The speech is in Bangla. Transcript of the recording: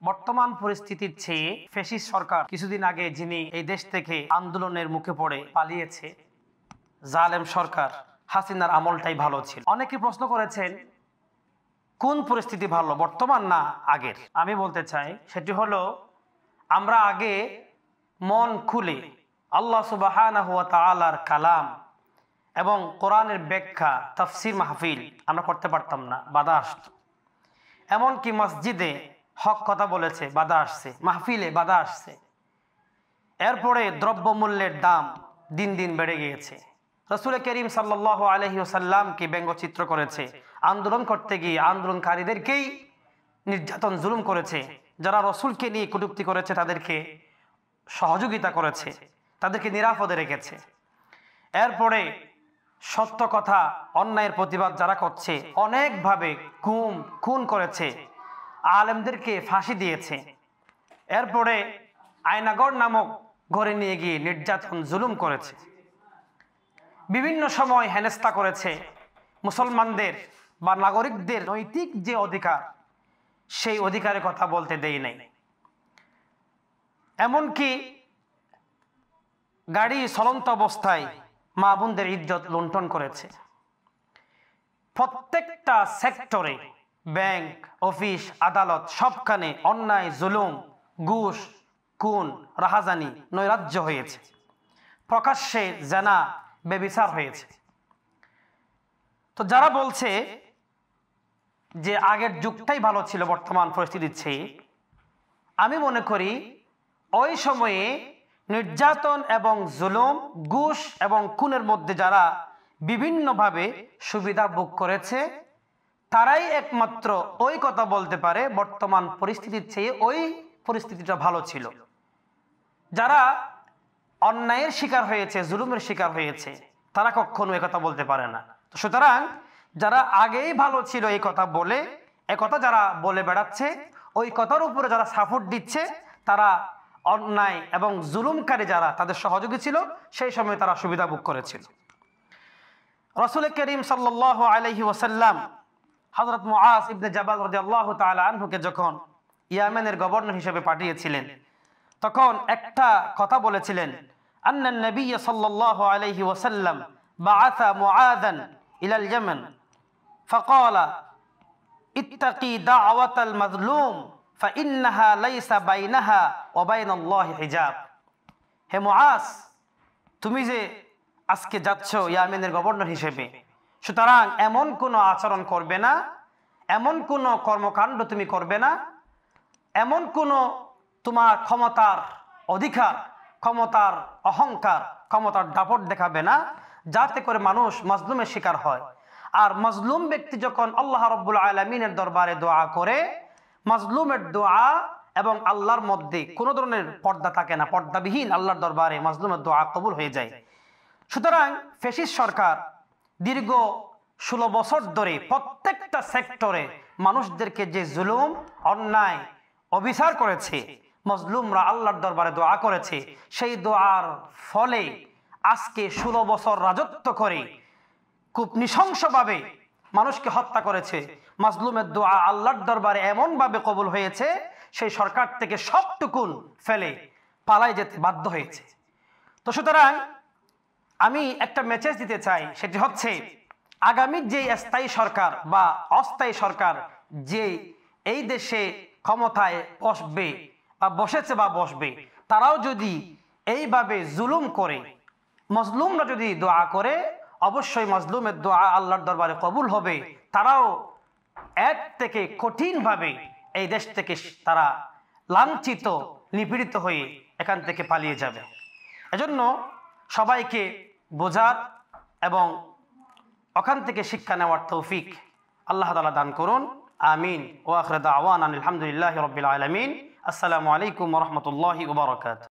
বর্তমান পরিস্থিতির চেয়ে ফ্যাসিস্ট সরকার কিছুদিন আগে যিনি এই দেশ থেকে আন্দোলনের মুখে পড়ে পালিয়েছে, জালেম সরকার হাসিনার আমলটাই ভালো ছিল। অনেকে প্রশ্ন করেছেন কোন পরিস্থিতি ভালো, বর্তমান না আগের? আমি বলতে চাই সেটি হলো, আমরা আগে মন খুলে আল্লাহ সুবহানাহু ওয়া তাআলার কালাম এবং কোরআনের ব্যাখ্যা তাফসির মাহফিল আমরা করতে পারতাম না, বাধা আসত। এমনকি মসজিদে হক কথা বলেছে, বাধা আসছে, মাহফিলে বাধা আসছে। এরপরে দ্রব্যমূল্যের দাম দিন দিন বেড়ে গিয়েছে। রাসূল করিম সাল্লাল্লাহু আলাইহি ওয়াসাল্লামকে ব্যঙ্গচিত্র করেছে, আন্দোলন করতে গিয়ে আন্দোলনকারীদেরকেই নির্যাতন জুলুম করেছে। যারা রসুলকে নিয়ে কটূক্তি করেছে তাদেরকে সহযোগিতা করেছে, তাদেরকে নিরাপদে রেখেছে। এরপরে সত্য কথা অন্যায়ের প্রতিবাদ যারা করছে অনেকভাবে খুন করেছে, আলেমদেরকে ফাঁসি দিয়েছে। এরপরে আয়নাগড় নামক ঘরে নিয়ে গিয়ে নির্যাতন জুলুম করেছে, বিভিন্ন সময় হেনস্থা করেছে। মুসলমানদের বা নাগরিকদের নৈতিক যে অধিকার, সেই অধিকারের কথা বলতে দেই নাই। এমনকি গাড়ি চলন্ত অবস্থায় মা বোনদের ইজ্জত লুণ্ঠন করেছে। প্রত্যেকটা সেক্টরে, ব্যাংক, অফিস, আদালত, সবখানে অন্যায়, জুলুম, ঘুষ, খুন, রাহাজানি, নৈরাজ্য হয়েছে। প্রকাশ্যে জেনা, ব্যভিচার হয়েছে। তো যারা বলছে যে আগের যুগটাই ভালো ছিল বর্তমান পরিস্থিতির চেয়ে, আমি মনে করি ওই সময়ে নির্যাতন এবং জুলুম, ঘুষ এবং খুনের মধ্যে যারা বিভিন্নভাবে সুবিধা ভোগ করেছে তারাই একমাত্র ওই কথা বলতে পারে বর্তমান পরিস্থিতির চেয়ে ওই পরিস্থিতিটা ভালো ছিল। যারা অন্যায়ের শিকার হয়েছে, জুলুমের শিকার হয়েছে, তারা কখনো এ কথা বলতে পারে না। সুতরাং যারা আগেই ভালো ছিল এই কথা বলে, একথা যারা বলে বেড়াচ্ছে, ওই কথার উপরে যারা সাপোর্ট দিচ্ছে, তারা অন্যায় এবং জুলুমকারী যারা তাদের সহযোগী ছিল, সেই সময় তারা সুবিধা ভোগ করেছিল। রাসূল করিম সাল্লাল্লাহু আলাইহি ওয়াসাল্লাম হযরত মুআজ ইবনে জাবাল রাদিয়াল্লাহু তাআলা আনহুকে যখন ইয়েমেনের গভর্নর হিসেবে পাঠিয়েছিলেন, তখন একটা কথা বলেছিলেন, আন্নান নবী সাল্লাল্লাহু আলাইহি ওয়াসাল্লাম বাআসা মুআযান ইলাল ইয়ামান ফাকালা ইত্তাকি দাওয়াতাল মাজলুম ফাইন্নাহা লাইসা বাইনাহা ওয়া বাইনাল্লাহি হিজাব। হে মুআজ, তুমি যে আজকে যাচ্ছ ইয়েমেনের গভর্নর হিসেবে, সুতরাং এমন কোনো আচরণ করবে না, এমন কোনো কর্মকাণ্ড তুমি করবে না, এমন কোনো তোমার ক্ষমতার অধিকার, ক্ষমতার অহংকার, ক্ষমতার দাপট দেখাবে না যাতে করে মানুষ মাজলুমের শিকার হয়। আর মাজলুম ব্যক্তি যখন আল্লাহ রাব্বুল আলামিনের দরবারে দোয়া করে, মাজলুমের দোয়া এবং আল্লাহর মধ্যে কোনো ধরনের পর্দা থাকে না, পর্দাবিহীন আল্লাহর দরবারে মাজলুমের দোয়া কবুল হয়ে যায়। সুতরাং ফ্যাসিস্ট সরকার দীর্ঘ 16 বছর ধরে প্রত্যেকটা সেক্টরে মানুষদেরকে যে জুলুম, অন্যায়, অবিচার করেছে, মাজলুমরা আল্লাহর দরবারে দোয়া করেছে, সেই দোয়ার ফলে আজকে 16 বছর রাজত্ব করে খুব নৃশংসভাবে মানুষকে হত্যা করেছে। মাজলুমের দোয়া আল্লাহর দরবারে এমনভাবে কবুল হয়েছে, সেই সরকার থেকে সবটুকুন ফেলে পালায় যেতে বাধ্য হয়েছে। তো সুতরাং আমি একটা মেসেজ দিতে চাই, সেটি হচ্ছে আগামী যে স্থায়ী সরকার বা অস্থায়ী সরকার যে এই দেশে ক্ষমতায় বসবে বা বসেছে বা বসবে, তারাও যদি এইভাবে জুলুম করে, মাজলুমরা যদি দোয়া করে, অবশ্যই মাজলুমের দোয়া আল্লাহর দরবারে কবুল হবে। তারাও এক থেকে কঠিনভাবে এই দেশ থেকে তারা লাঞ্ছিত, নিপীড়িত হয়ে এখান থেকে পালিয়ে যাবে। এজন্য সবাইকে বোঝার এবং ওখান থেকে শিক্ষা নেওয়ার তৌফিক আল্লাহ তাআলা দান করুন। আমিন। ওয়া আখিরু দাওয়ানা আলহামদুলিল্লাহি রাব্বিল আলামিন। আসসালামু আলাইকুম ওয়া রাহমাতুল্লাহি ওয়া বারাকাতুহু।